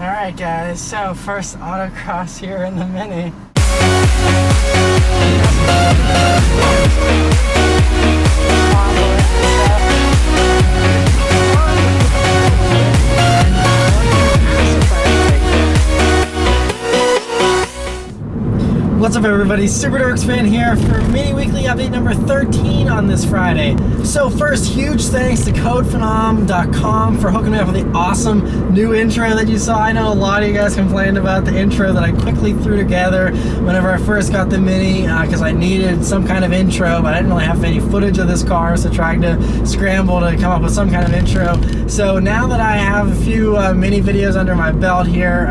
Alright guys, so first autocross here in the Mini. What's up everybody, Super Dorks fan here for Mini Weekly Update number 13 on this Friday. So first, huge thanks to CodePhenom.com for hooking me up with the awesome new intro that you saw. I know a lot of you guys complained about the intro that I quickly threw together whenever I first got the Mini because I needed some kind of intro, but I didn't really have any footage of this car, so trying to scramble to come up with some kind of intro. So now that I have a few Mini videos under my belt here,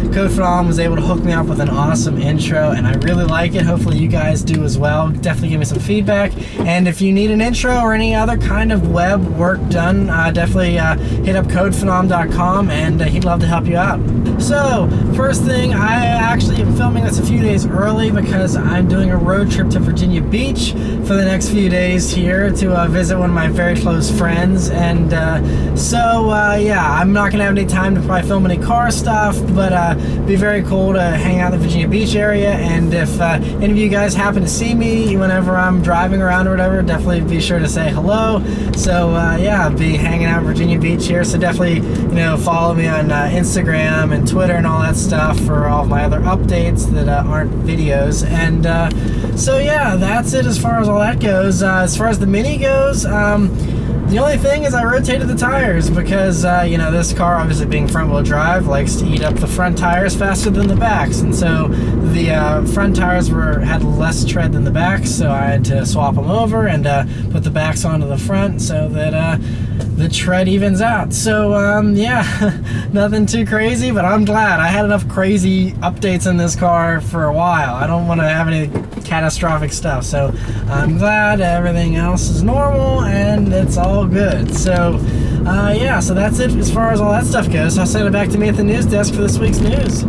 CodePhenom was able to hook me up with an awesome intro, and I really like it. Hopefully you guys do as well. Definitely give me some feedback, and if you need an intro or any other kind of web work done, definitely hit up CodePhenom.com, and he'd love to help you out. So first thing, I actually am filming this a few days early because I'm doing a road trip to Virginia Beach for the next few days here to visit one of my very close friends, and yeah, I'm not gonna have any time to probably film any car stuff, but it'd be very cool to hang out in the Virginia Beach area. And if any of you guys happen to see me whenever I'm driving around or whatever, definitely be sure to say hello. So yeah, I'll be hanging out in Virginia Beach here, so definitely follow me on Instagram and Twitter and all that stuff for all of my other updates that aren't videos. And so yeah, that's it as far as all that goes. As far as the Mini goes, the only thing is I rotated the tires because, this car, obviously being front-wheel drive, likes to eat up the front tires faster than the backs. And so the front tires had less tread than the backs, so I had to swap them over and put the backs onto the front so that the tread evens out. So, yeah, nothing too crazy, but I'm glad. I had enough crazy updates in this car for a while. I don't want to have any catastrophic stuff, so I'm glad everything else is normal and it's all good. So yeah, so that's it as far as all that stuff goes. I'll send it back to me at the news desk for this week's news.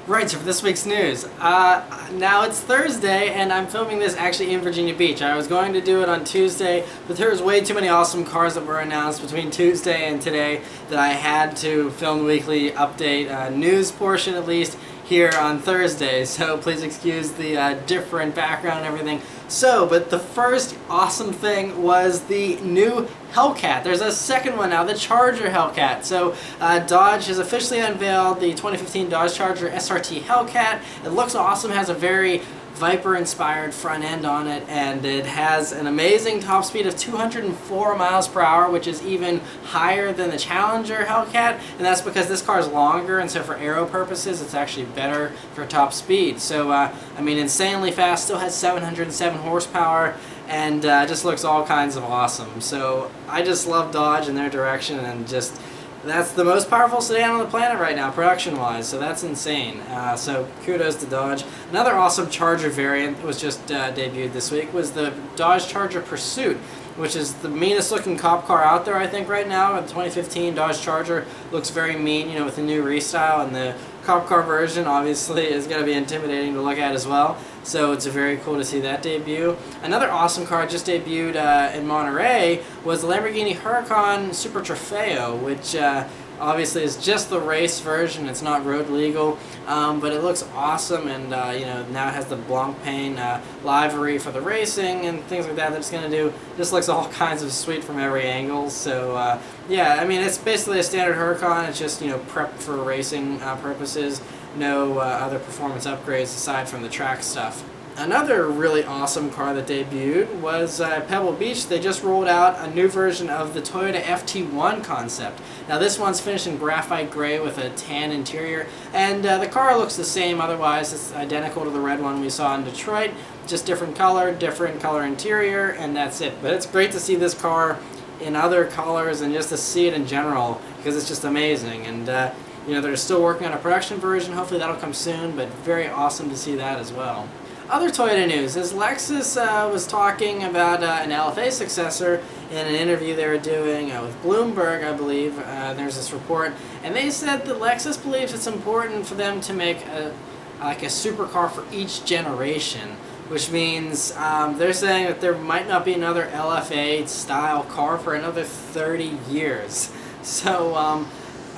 Right, so for this week's news, now it's Thursday and I'm filming this actually in Virginia Beach. I was going to do it on Tuesday, but there was way too many awesome cars that were announced between Tuesday and today that I had to film the weekly update news portion at least here on Thursday, so please excuse the different background and everything. So, but the first awesome thing was the new Hellcat. There's a second one now, the Charger Hellcat. So Dodge has officially unveiled the 2015 Dodge Charger SRT Hellcat. It looks awesome, has a very Viper-inspired front end on it, and it has an amazing top speed of 204 miles per hour, which is even higher than the Challenger Hellcat, and that's because this car is longer, and so for aero purposes, it's actually better for top speed. So, I mean, insanely fast, still has 707 horsepower, and just looks all kinds of awesome. So, I just love Dodge and their direction, and just that's the most powerful sedan on the planet right now, production-wise, so that's insane. So kudos to Dodge. Another awesome Charger variant that was just debuted this week was the Dodge Charger Pursuit, which is the meanest looking cop car out there, I think, right now. The 2015 Dodge Charger looks very mean, with the new restyle, and the cop car version obviously is going to be intimidating to look at as well. So it's very cool to see that debut. Another awesome car just debuted in Monterey was the Lamborghini Huracan Super Trofeo, which obviously is just the race version. It's not road legal, but it looks awesome, and now it has the Blancpain livery for the racing and things like that that it's going to do. Just looks all kinds of sweet from every angle. So yeah, I mean, it's basically a standard Huracan. It's just prepped for racing purposes. No other performance upgrades aside from the track stuff. Another really awesome car that debuted was Pebble Beach. They just rolled out a new version of the Toyota FT1 concept. Now this one's finished in graphite gray with a tan interior, and the car looks the same otherwise. It's identical to the red one we saw in Detroit, just different color interior, and that's it. But it's great to see this car in other colors and just to see it in general because it's just amazing. And they're still working on a production version. Hopefully that'll come soon, but very awesome to see that as well. Other Toyota news is Lexus was talking about an LFA successor in an interview they were doing with Bloomberg, I believe. There's this report, and they said that Lexus believes it's important for them to make a supercar for each generation, which means they're saying that there might not be another LFA style car for another 30 years. So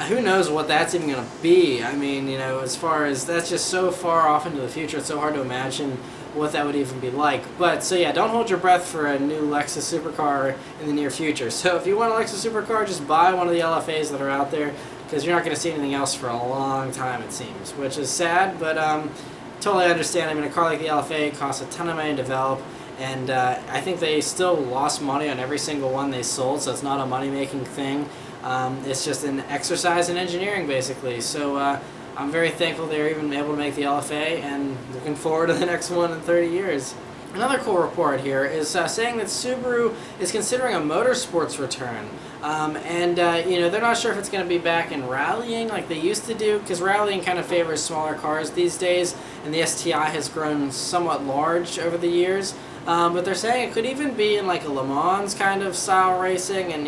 who knows what that's even going to be. I mean, as far as that's just so far off into the future, it's so hard to imagine what that would even be like. But so yeah, don't hold your breath for a new Lexus supercar in the near future. So if you want a Lexus supercar, just buy one of the LFAs that are out there, because you're not going to see anything else for a long time, it seems, which is sad, but totally understand. I mean, a car like the LFA costs a ton of money to develop, and I think they still lost money on every single one they sold, so it's not a money-making thing. It's just an exercise in engineering, basically. So I'm very thankful they're even able to make the LFA, and looking forward to the next one in 30 years. Another cool report here is saying that Subaru is considering a motorsports return. They're not sure if it's going to be back in rallying like they used to do, because rallying kind of favors smaller cars these days, and the STI has grown somewhat large over the years. But they're saying it could even be in like a Le Mans kind of style racing, and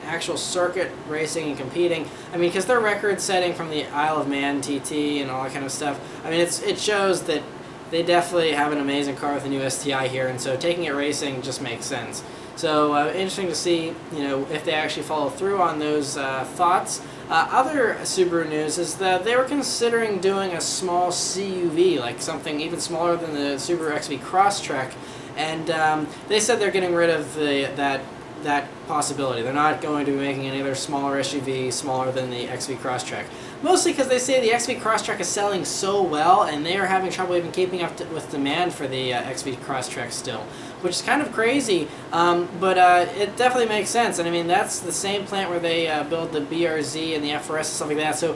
actual circuit racing and competing. I mean, because their record setting from the Isle of Man TT and all that kind of stuff, I mean, it shows that they definitely have an amazing car with a new STI here, and so taking it racing just makes sense. So interesting to see, if they actually follow through on those thoughts. Other Subaru news is that they were considering doing a small CUV, like something even smaller than the Subaru XV Crosstrek, and they said they're getting rid of that possibility. They're not going to be making any other smaller SUV smaller than the XV Crosstrek. Mostly because they say the XV Crosstrek is selling so well, and they are having trouble even keeping up with demand for the XV Crosstrek still, which is kind of crazy, but it definitely makes sense. And I mean, that's the same plant where they build the BRZ and the FRS and stuff like that. So,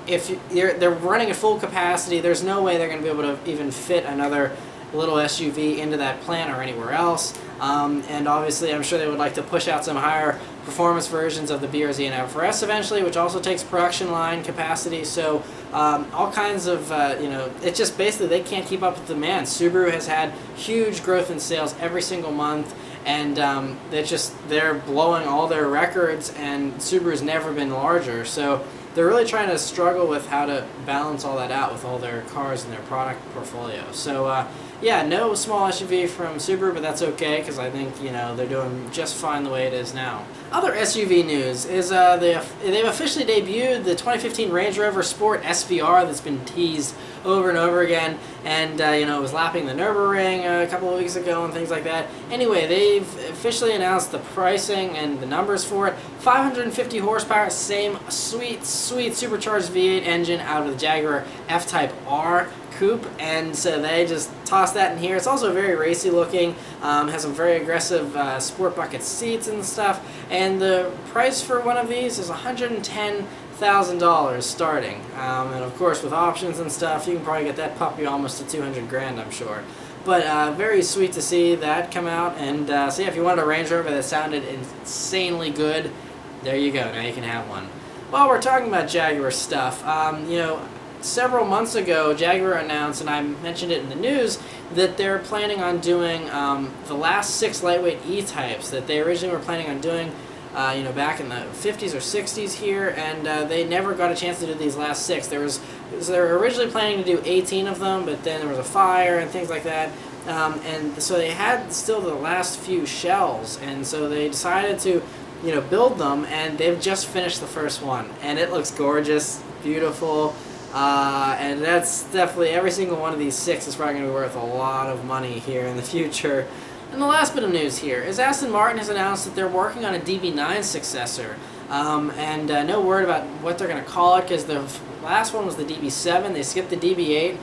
if they're running at full capacity, there's no way they're going to be able to even fit another little SUV into that plant or anywhere else. And obviously, I'm sure they would like to push out some higher performance versions of the BRZ and FRS eventually, which also takes production line capacity. So all kinds of, it's just basically they can't keep up with demand. Subaru has had huge growth in sales every single month, and they're blowing all their records, and Subaru's never been larger. So they're really trying to struggle with how to balance all that out with all their cars and their product portfolio. So yeah, no small SUV from Subaru, but that's okay, because I think they're doing just fine the way it is now. Other SUV news is they've officially debuted the 2015 Range Rover Sport SVR that's been teased over and over again, and it was lapping the Nürburgring a couple of weeks ago and things like that. Anyway, they've officially announced the pricing and the numbers for it. 550 horsepower, same sweet supercharged V8 engine out of the Jaguar F-Type R coupe, and so they just tossed that in here. It's also very racy looking, has some very aggressive sport bucket seats and stuff, and the price for one of these is $110,000 starting, and of course with options and stuff you can probably get that puppy almost to 200 grand, I'm sure. But very sweet to see that come out, and so yeah, if you wanted a Range Rover that sounded insanely good, there you go, now you can have one. While we're talking about Jaguar stuff, several months ago, Jaguar announced, and I mentioned it in the news, that they're planning on doing the last 6 lightweight E-Types that they originally were planning on doing, back in the 50s or 60s here, and they never got a chance to do these last 6. They were originally planning to do 18 of them, but then there was a fire and things like that, and so they had still the last few shells, and so they decided to build them, and they've just finished the first one, and it looks gorgeous, beautiful. And that's definitely, every single one of these 6 is probably going to be worth a lot of money here in the future. And the last bit of news here is Aston Martin has announced that they're working on a DB9 successor. No word about what they're going to call it, because the last one was the DB7. They skipped the DB8.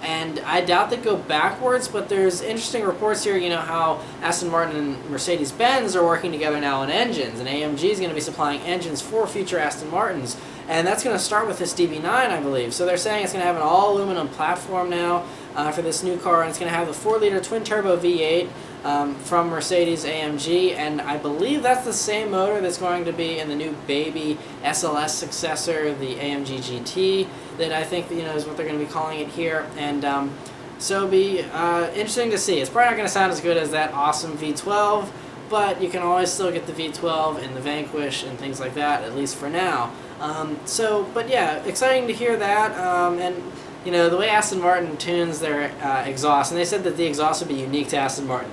And I doubt they'd go backwards, but there's interesting reports here, how Aston Martin and Mercedes-Benz are working together now on engines, and AMG is going to be supplying engines for future Aston Martins, and that's going to start with this DB9, I believe. So they're saying it's going to have an all-aluminum platform now for this new car, and it's going to have the 4-liter twin-turbo V8 from Mercedes-AMG, and I believe that's the same motor that's going to be in the new baby SLS successor, the AMG GT, that I think is what they're going to be calling it here, and so it'll be interesting to see. It's probably not going to sound as good as that awesome V12, but you can always still get the V12 in the Vanquish and things like that, at least for now. But yeah, exciting to hear that, and the way Aston Martin tunes their exhaust, and they said that the exhaust would be unique to Aston Martin.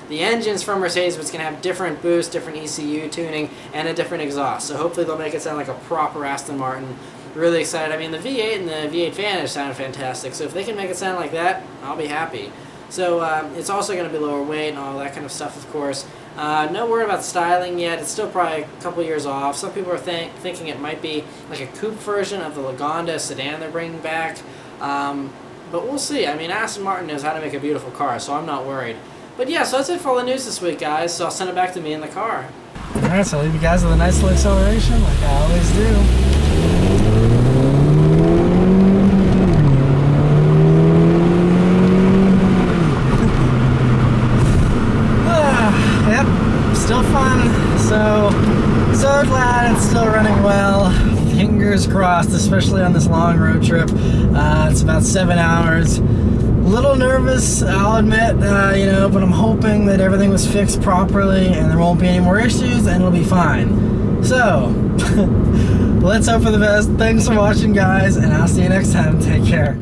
The engine's from Mercedes, but it's going to have different boost, different ECU tuning, and a different exhaust. So hopefully they'll make it sound like a proper Aston Martin. Really excited. I mean, the V8 and the V8 Vantage sounded fantastic, so if they can make it sound like that, I'll be happy. So it's also going to be lower weight and all that kind of stuff, of course. No word about styling yet. It's still probably a couple years off. Some people are thinking it might be like a coupe version of the Lagonda sedan they're bringing back. But we'll see. I mean, Aston Martin knows how to make a beautiful car, so I'm not worried. But yeah, so that's it for all the news this week, guys. So I'll send it back to me in the car. Alright, so I'll leave you guys with a nice little acceleration, like I always do. Still fun, so glad it's still running well. Fingers crossed, especially on this long road trip. It's about 7 hours. A little nervous, I'll admit, but I'm hoping that everything was fixed properly and there won't be any more issues and it'll be fine. So, let's hope for the best. Thanks for watching, guys, and I'll see you next time. Take care.